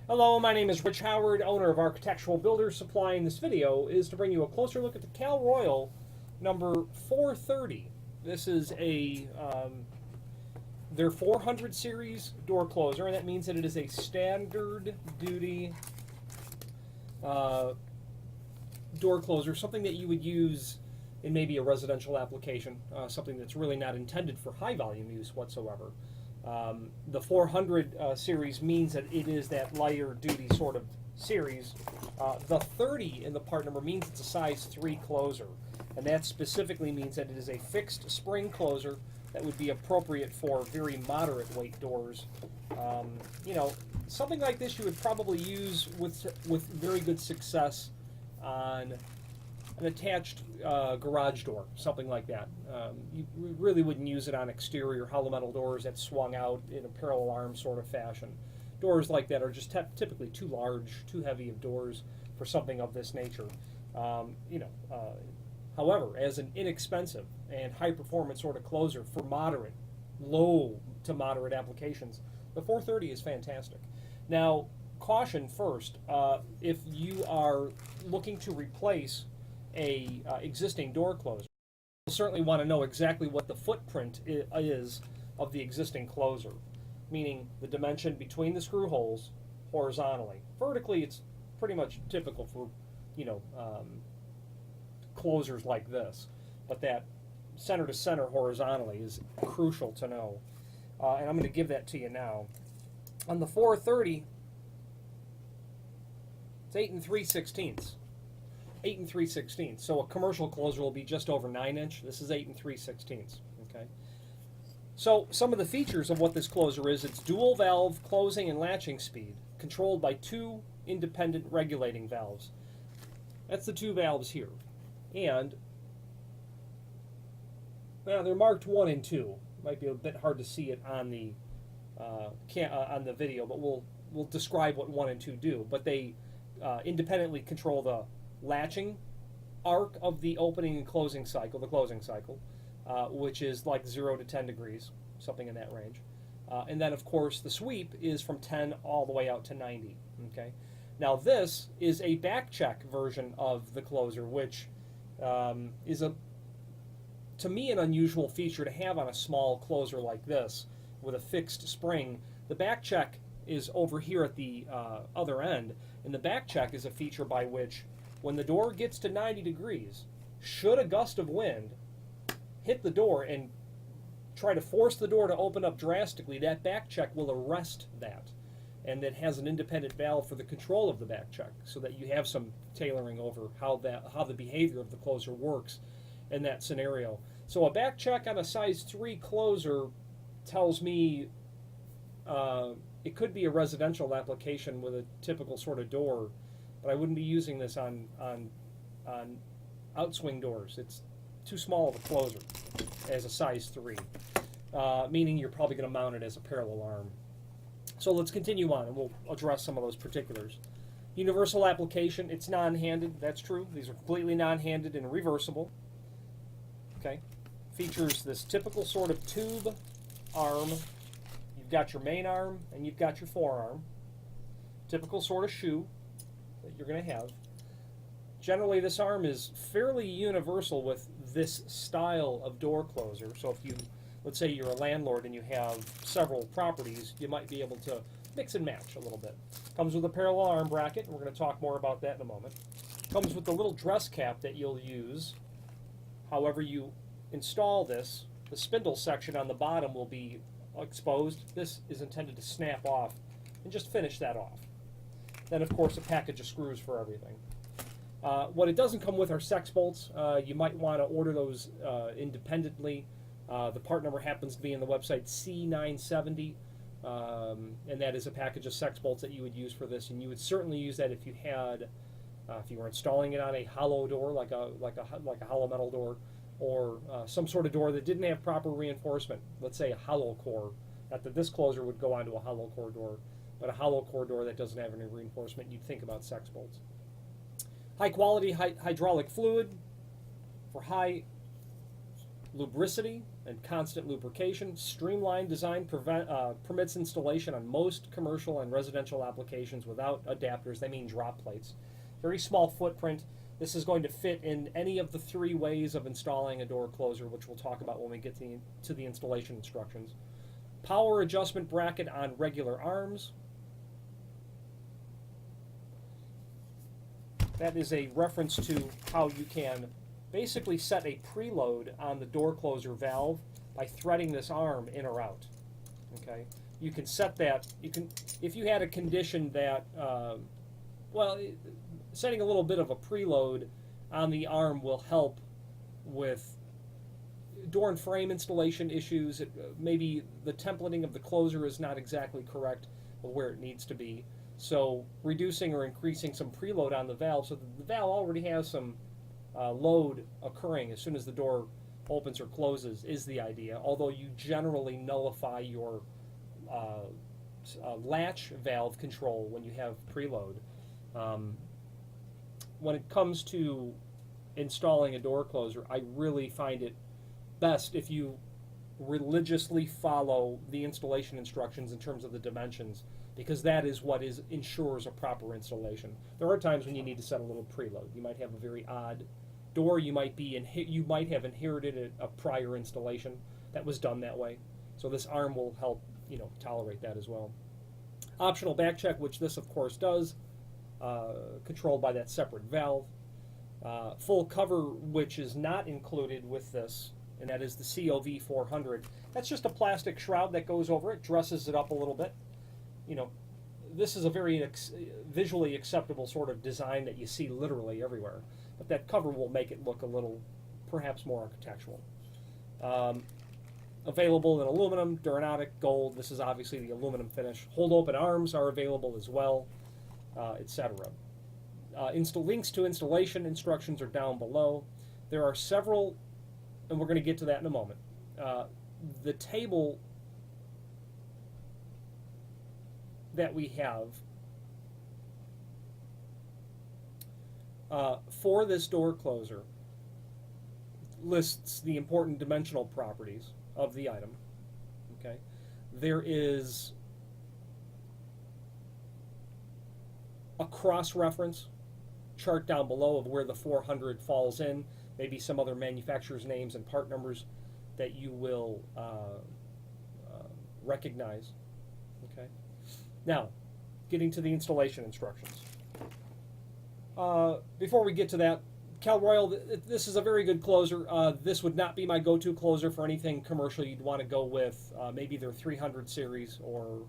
Hello, my name is Rich Howard, owner of Architectural Builders Supply, and this video is to bring you a closer look at the Cal Royal number 430. This is their 400 series door closer, and that means that it is a standard duty door closer, something that you would use in maybe a residential application, something that's really not intended for high volume use whatsoever. The 400 series means that it is that lighter duty sort of series. The 30 in the part number means it's a size 3 closer, and that specifically means that it is a fixed spring closer that would be appropriate for very moderate weight doors. Something like this you would probably use with very good success on an attached garage door, something like that. You really wouldn't use it on exterior hollow metal doors that swung out in a parallel arm sort of fashion. Doors like that are just typically too large, too heavy of doors for something of this nature. However, as an inexpensive and high performance sort of closer for moderate, low to moderate applications, the 430 is fantastic. Now, caution first, if you are looking to replace a existing door closer, you'll certainly want to know exactly what the footprint is of the existing closer, meaning the dimension between the screw holes horizontally. Vertically, it's pretty much typical for closers like this, but that center to center horizontally is crucial to know, and I'm going to give that to you now. On the 430, it's 8 3/16. 8 3/16. So a commercial closer will be just over 9-inch. This is 8 3/16. Okay. So some of the features of what this closer is: it's dual valve closing and latching speed, controlled by 2 independent regulating valves. That's the 2 valves here, and now they're marked 1 and 2. Might be a bit hard to see it on the video, but we'll describe what 1 and 2 do. But they independently control the latching arc of the opening and closing cycle, which is like 0 to 10 degrees, something in that range. And then, of course, the sweep is from 10 all the way out to 90. Okay. Now, this is a back check version of the closer, which is to me an unusual feature to have on a small closer like this with a fixed spring. The back check is over here at the other end, and the back check is a feature by which, when the door gets to 90 degrees, should a gust of wind hit the door and try to force the door to open up drastically, that back check will arrest that. And it has an independent valve for the control of the back check, so that you have some tailoring over how the behavior of the closer works in that scenario. So a back check on a size 3 closer tells me it could be a residential application with a typical sort of door, but I wouldn't be using this on outswing doors. It's too small of a closer as a size 3, meaning you're probably going to mount it as a parallel arm. So let's continue on, and we'll address some of those particulars. Universal application, it's non-handed. That's true. These are completely non-handed and reversible. Okay. Features this typical sort of tube arm. You've got your main arm, and you've got your forearm. Typical sort of shoe that you're going to have. Generally, this arm is fairly universal with this style of door closer. So if you, let's say you're a landlord and you have several properties, you might be able to mix and match a little bit. Comes with a parallel arm bracket, and we're going to talk more about that in a moment. Comes with the little dress cap that you'll use. However you install this, the spindle section on the bottom will be exposed. This is intended to snap off and just finish that off. Then, of course, a package of screws for everything. What it doesn't come with are sex bolts. You might want to order those independently. The part number happens to be in the website C970, and that is a package of sex bolts that you would use for this. And you would certainly use that if you had, if you were installing it on a hollow door, like a hollow metal door, or some sort of door that didn't have proper reinforcement. Let's say a hollow core. Not that this closer would go onto a hollow core door, but a hollow core door that doesn't have any reinforcement, you'd think about sex bolts. High quality hydraulic fluid for high lubricity and constant lubrication. Streamlined design permits installation on most commercial and residential applications without adapters. They mean drop plates. Very small footprint. This is going to fit in any of the 3 ways of installing a door closer, which we'll talk about when we get to the installation instructions. Power adjustment bracket on regular arms. That is a reference to how you can basically set a preload on the door closer valve by threading this arm in or out. Okay, you can set that. You can, if you had a condition that, well, setting a little bit of a preload on the arm will help with door and frame installation issues. Maybe the templating of the closer is not exactly correct where it needs to be. So reducing or increasing some preload on the valve so that the valve already has some load occurring as soon as the door opens or closes is the idea, although you generally nullify your latch valve control when you have preload. When it comes to installing a door closer, I really find it best if you religiously follow the installation instructions in terms of the dimensions, because that is what ensures a proper installation. There are times when you need to set a little preload. You might have a very odd door. You might have inherited a prior installation that was done that way. So this arm will help, tolerate that as well. Optional back check, which this of course does, controlled by that separate valve. Full cover, which is not included with this, and that is the C430. That's just a plastic shroud that goes over it, dresses it up a little bit. This is a very visually acceptable sort of design that you see literally everywhere, but that cover will make it look a little, perhaps more architectural. Available in aluminum, Duranotic, gold. This is obviously the aluminum finish. Hold open arms are available as well, etc. Links to installation instructions are down below. There are several, and we're going to get to that in a moment. The table that we have for this door closer lists the important dimensional properties of the item. Okay, there is a cross-reference chart down below of where the 400 falls in, maybe some other manufacturer's names and part numbers that you will recognize. Okay. Now, getting to the installation instructions. Before we get to that, Cal Royal, this is a very good closer. This would not be my go-to closer for anything commercial you'd want to go with. Maybe their 300 series or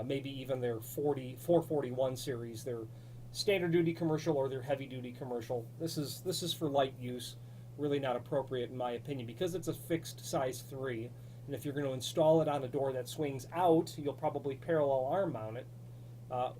maybe even their 441 series, their standard duty commercial or their heavy duty commercial. This is for light use, really not appropriate in my opinion because it's a fixed size 3. And if you're going to install it on a door that swings out, you'll probably parallel arm mount it.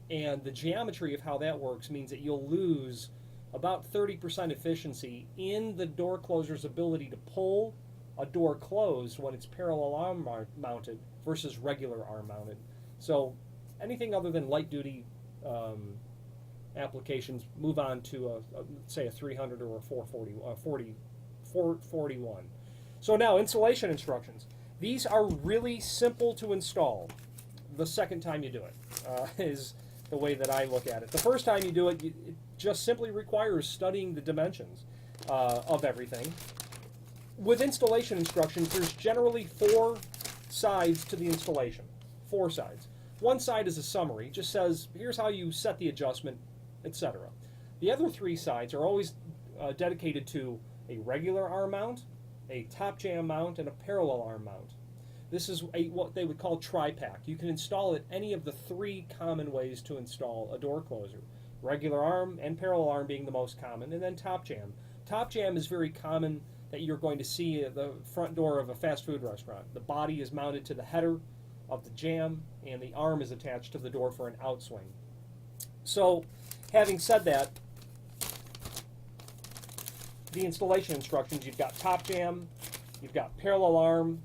And the geometry of how that works means that you'll lose about 30% efficiency in the door closer's ability to pull a door closed when it's parallel arm mounted versus regular arm mounted. So anything other than light duty applications, move on to say a 300 or a 441. So now installation instructions. These are really simple to install the second time you do it, is the way that I look at it. The first time you do it, it just simply requires studying the dimensions of everything. With installation instructions, there's generally 4 sides to the installation. 4 sides. One side is a summary, just says, here's how you set the adjustment, etc. The other 3 sides are always dedicated to a regular arm mount, a top jam mount, and a parallel arm mount. This is what they would call tri-pack. You can install it any of the 3 common ways to install a door closer. Regular arm and parallel arm being the most common, and then top jam. Top jam is very common that you're going to see at the front door of a fast food restaurant. The body is mounted to the header of the jam, and the arm is attached to the door for an outswing. So, having said that, the installation instructions, you've got top jam, you've got parallel arm,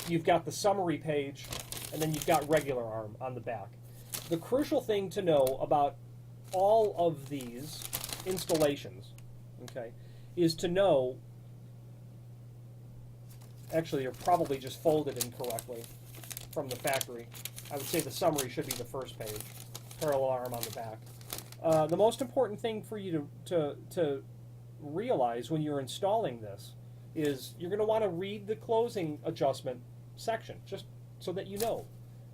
you've got the summary page, and then you've got regular arm on the back. The crucial thing to know about all of these installations, okay, is to know, actually you're probably just folded incorrectly from the factory. I would say the summary should be the first page, parallel arm on the back. The most important thing for you to realize when you're installing this is you're going to want to read the closing adjustment section, just so that you know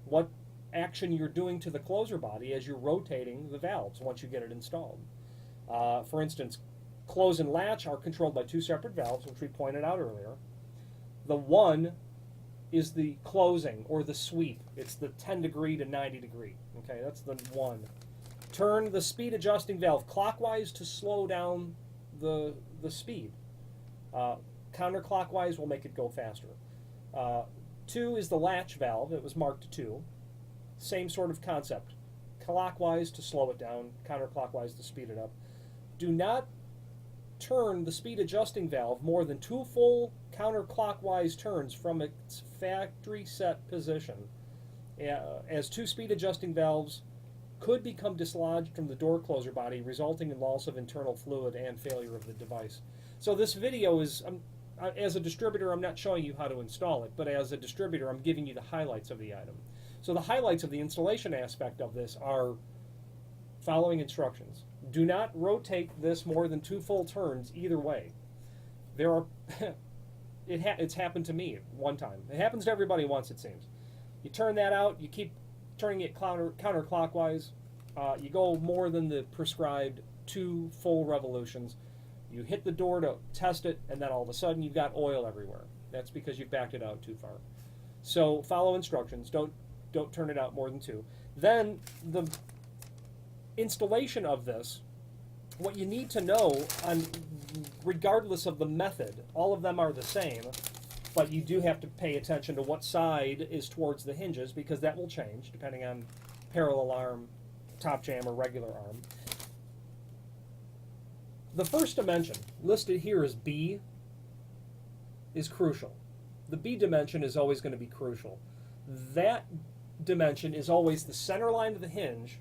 what action you're doing to the closer body as you're rotating the valves once you get it installed. For instance, close and latch are controlled by two separate valves, which we pointed out earlier. The one is the closing or the sweep. It's the 10 degree to 90 degree. Okay, that's the one. Turn the speed adjusting valve clockwise to slow down the speed. Counterclockwise will make it go faster. 2 is the latch valve. It was marked 2. Same sort of concept. Clockwise to slow it down, counterclockwise to speed it up. Do not turn the speed adjusting valve more than 2 full counterclockwise turns from its factory set position, as 2 speed adjusting valves could become dislodged from the door closer body, resulting in loss of internal fluid and failure of the device. So this video is, as a distributor, I'm not showing you how to install it, but as a distributor, I'm giving you the highlights of the item. So the highlights of the installation aspect of this are following instructions. Do not rotate this more than 2 full turns either way. There are, it's happened to me one time. It happens to everybody once, it seems. You turn that out, you keep turning it counterclockwise. You go more than the prescribed 2 full revolutions. You hit the door to test it, and then all of a sudden you've got oil everywhere. That's because you've backed it out too far. So follow instructions. Don't turn it out more than 2. Then the installation of this, what you need to know, regardless of the method, all of them are the same, but you do have to pay attention to what side is towards the hinges, because that will change depending on parallel arm, top jam, or regular arm. The first dimension, listed here as B, is crucial. The B dimension is always going to be crucial. That dimension is always the center line of the hinge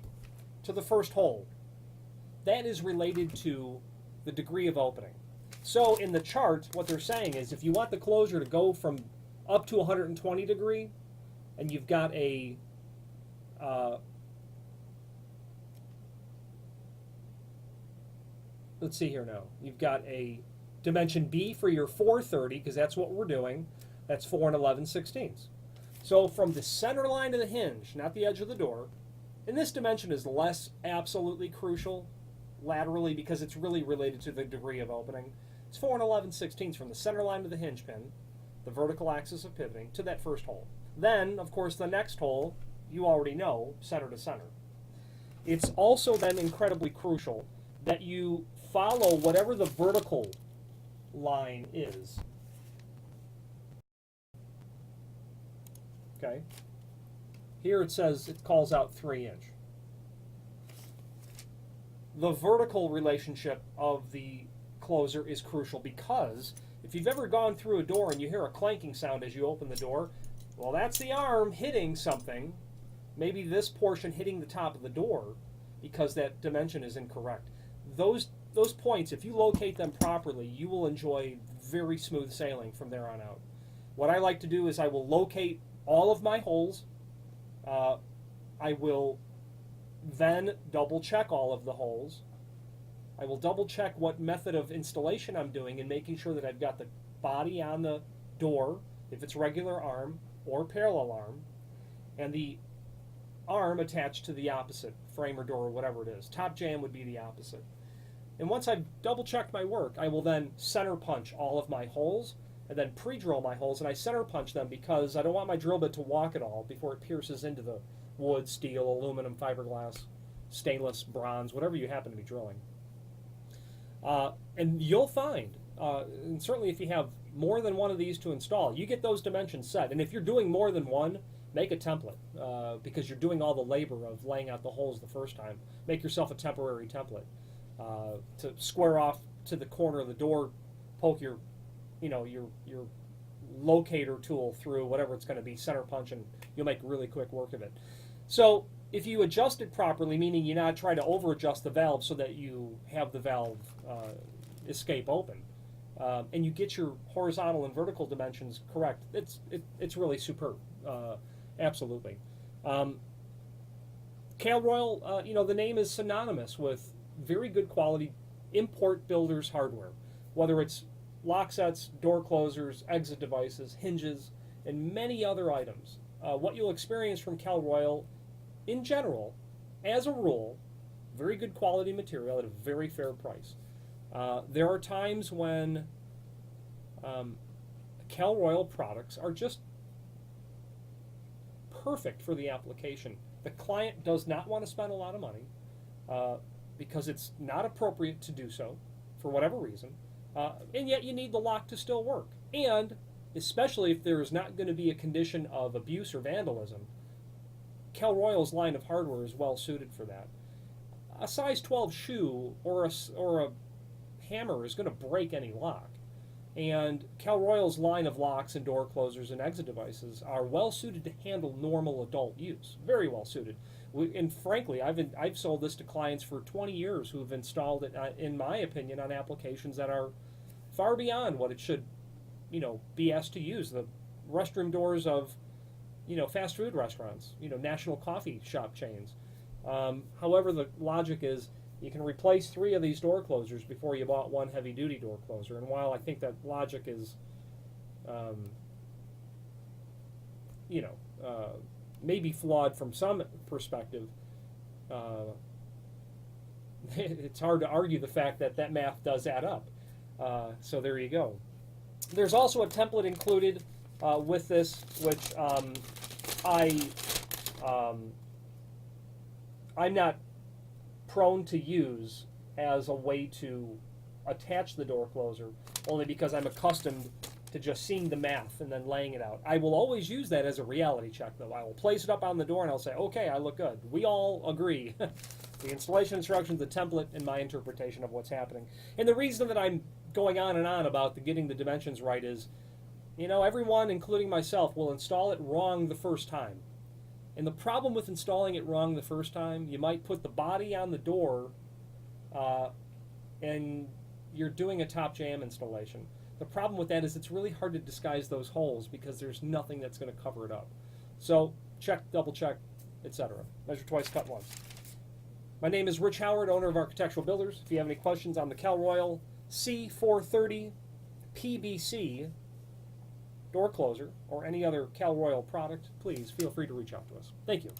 to the first hole. That is related to the degree of opening. So in the chart, what they're saying is if you want the closure to go from up to 120 degree, and you've got a let's see here now. You've got a dimension B for your 430, because that's what we're doing. That's 4 11/16. So from the center line of the hinge, not the edge of the door, and this dimension is less absolutely crucial laterally because it's really related to the degree of opening. It's 4 11/16 from the center line of the hinge pin, the vertical axis of pivoting, to that first hole. Then, of course, the next hole, you already know, center to center. It's also then incredibly crucial that you follow whatever the vertical line is. Okay? Here it says, it calls out 3-inch. The vertical relationship of the closer is crucial, because if you've ever gone through a door and you hear a clanking sound as you open the door, well, that's the arm hitting something, maybe this portion hitting the top of the door, because that dimension is incorrect. Those points, if you locate them properly, you will enjoy very smooth sailing from there on out. What I like to do is I will locate all of my holes. I will then double check all of the holes. I will double check what method of installation I'm doing and making sure that I've got the body on the door, if it's regular arm or parallel arm, and the arm attached to the opposite frame or door or whatever it is. Top jam would be the opposite. And once I've double checked my work, I will then center punch all of my holes and then pre-drill my holes, and I center punch them because I don't want my drill bit to walk at all before it pierces into the wood, steel, aluminum, fiberglass, stainless, bronze, whatever you happen to be drilling. And you'll find, and certainly if you have more than one of these to install, you get those dimensions set. And if you're doing more than one, make a template, because you're doing all the labor of laying out the holes the first time. Make yourself a temporary template to square off to the corner of the door, poke your locator tool through whatever it's going to be, center punch, and you'll make really quick work of it. So if you adjust it properly, meaning you not try to over adjust the valve so that you have the valve escape open, and you get your horizontal and vertical dimensions correct, it's really superb. Absolutely. Cal Royal, the name is synonymous with very good quality import builders hardware, whether it's lock sets, door closers, exit devices, hinges, and many other items. What you'll experience from Cal Royal, in general, as a rule, very good quality material at a very fair price. There are times when Cal Royal products are just perfect for the application. The client does not want to spend a lot of money because it's not appropriate to do so for whatever reason, and yet you need the lock to still work. And especially if there is not going to be a condition of abuse or vandalism, Cal Royal's line of hardware is well suited for that. A size 12 shoe or a hammer is going to break any lock. And Cal Royal's line of locks and door closers and exit devices are well suited to handle normal adult use. Very well suited. And frankly, I've sold this to clients for 20 years who've installed it, in my opinion, on applications that are far beyond what it should, be asked to use. The restroom doors of, fast food restaurants, national coffee shop chains. However, the logic is, you can replace 3 of these door closers before you bought 1 heavy-duty door closer. And while I think that logic is, maybe flawed from some perspective, it's hard to argue the fact that that math does add up. So there you go. There's also a template included with this, which I'm not prone to use as a way to attach the door closer, only because I'm accustomed to just seeing the math and then laying it out. I will always use that as a reality check, though. I will place it up on the door and I'll say, okay, I look good. We all agree. The installation instructions, the template, and my interpretation of what's happening. And the reason that I'm going on and on about getting the dimensions right is, everyone, including myself, will install it wrong the first time. And the problem with installing it wrong the first time, you might put the body on the door and you're doing a top jam installation. The problem with that is it's really hard to disguise those holes because there's nothing that's going to cover it up. So check, double check, etc. Measure twice, cut once. My name is Rich Howard, owner of Architectural Builders. If you have any questions on the Cal Royal C430 PBC door closer or any other Cal Royal product, please feel free to reach out to us. Thank you.